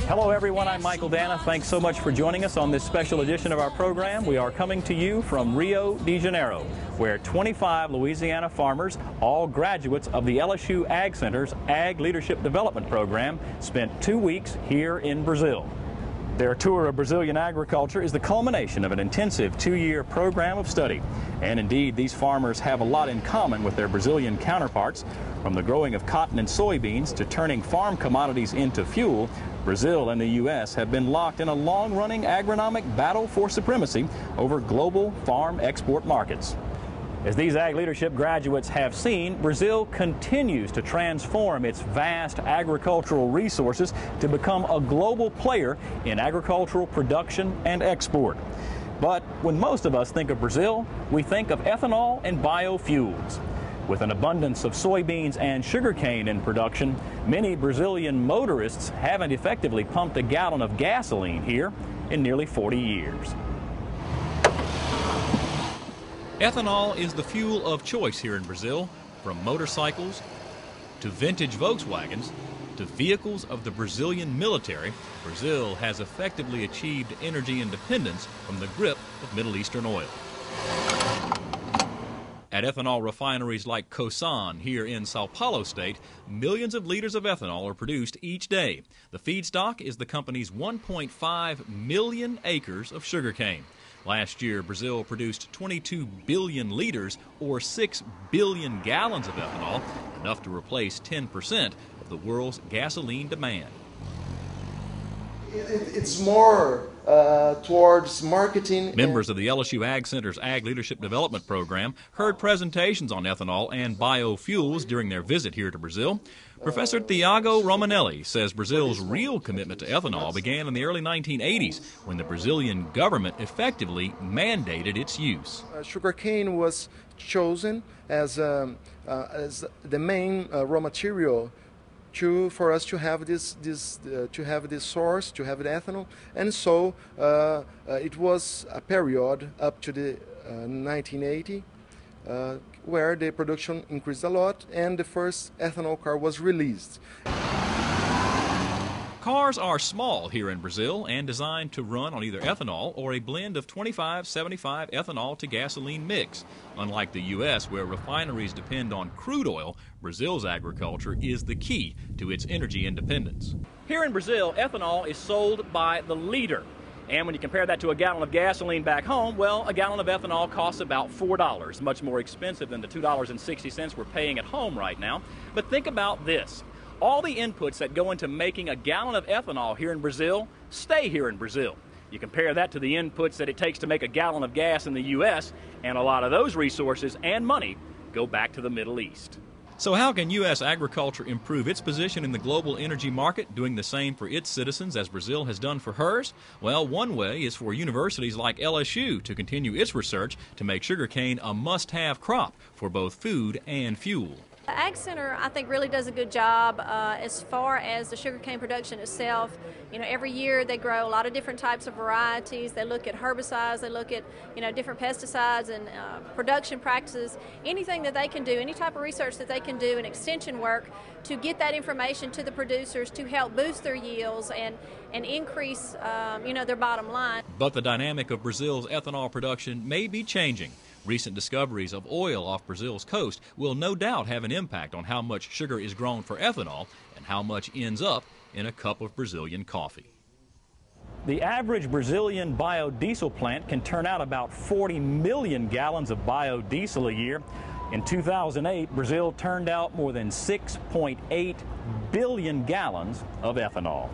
Hello everyone, I'm Michael Dana. Thanks so much for joining us on this special edition of our program. We are coming to you from Rio de Janeiro, where 25 Louisiana farmers, all graduates of the LSU Ag Center's Ag Leadership Development Program, spent 2 weeks here in Brazil. Their tour of Brazilian agriculture is the culmination of an intensive 2-year program of study. And indeed, these farmers have a lot in common with their Brazilian counterparts. From the growing of cotton and soybeans to turning farm commodities into fuel, Brazil and the U.S. have been locked in a long-running agronomic battle for supremacy over global farm export markets. As these ag leadership graduates have seen, Brazil continues to transform its vast agricultural resources to become a global player in agricultural production and export. But when most of us think of Brazil, we think of ethanol and biofuels. With an abundance of soybeans and sugarcane in production, many Brazilian motorists haven't effectively pumped a gallon of gasoline here in nearly 40 years. Ethanol is the fuel of choice here in Brazil, from motorcycles to vintage Volkswagens to vehicles of the Brazilian military. Brazil has effectively achieved energy independence from the grip of Middle Eastern oil. At ethanol refineries like Cosan here in Sao Paulo state, millions of liters of ethanol are produced each day. The feedstock is the company's 1.5 million acres of sugarcane. Last year, Brazil produced 22 billion liters, or 6 billion gallons of ethanol, enough to replace 10% of the world's gasoline demand. It's more towards marketing. Members of the LSU Ag Center's Ag Leadership Development Program heard presentations on ethanol and biofuels during their visit here to Brazil. Professor Thiago Romanelli says Brazil's real commitment to ethanol began in the early 1980s when the Brazilian government effectively mandated its use. Sugarcane was chosen as the main raw material for us to have this source, to have the ethanol, and so it was a period up to the 1980 where the production increased a lot and the first ethanol car was released. Cars are small here in Brazil and designed to run on either ethanol or a blend of 25-75 ethanol to gasoline mix. Unlike the U.S., where refineries depend on crude oil, Brazil's agriculture is the key to its energy independence. Here in Brazil, ethanol is sold by the liter. And when you compare that to a gallon of gasoline back home, well, a gallon of ethanol costs about $4, much more expensive than the $2.60 we're paying at home right now. But think about this. All the inputs that go into making a gallon of ethanol here in Brazil stay here in Brazil. You compare that to the inputs that it takes to make a gallon of gas in the U.S., and a lot of those resources and money go back to the Middle East. So how can U.S. agriculture improve its position in the global energy market, doing the same for its citizens as Brazil has done for hers? Well, one way is for universities like LSU to continue its research to make sugarcane a must-have crop for both food and fuel. The Ag Center, I think, really does a good job as far as the sugarcane production itself. You know, every year they grow a lot of different types of varieties. They look at herbicides, they look at, different pesticides and production practices. Anything that they can do, any type of research that they can do and extension work to get that information to the producers to help boost their yields and increase, their bottom line. But the dynamic of Brazil's ethanol production may be changing. Recent discoveries of oil off Brazil's coast will no doubt have an impact on how much sugar is grown for ethanol and how much ends up in a cup of Brazilian coffee. The average Brazilian biodiesel plant can turn out about 40 million gallons of biodiesel a year. In 2008, Brazil turned out more than 6.8 billion gallons of ethanol.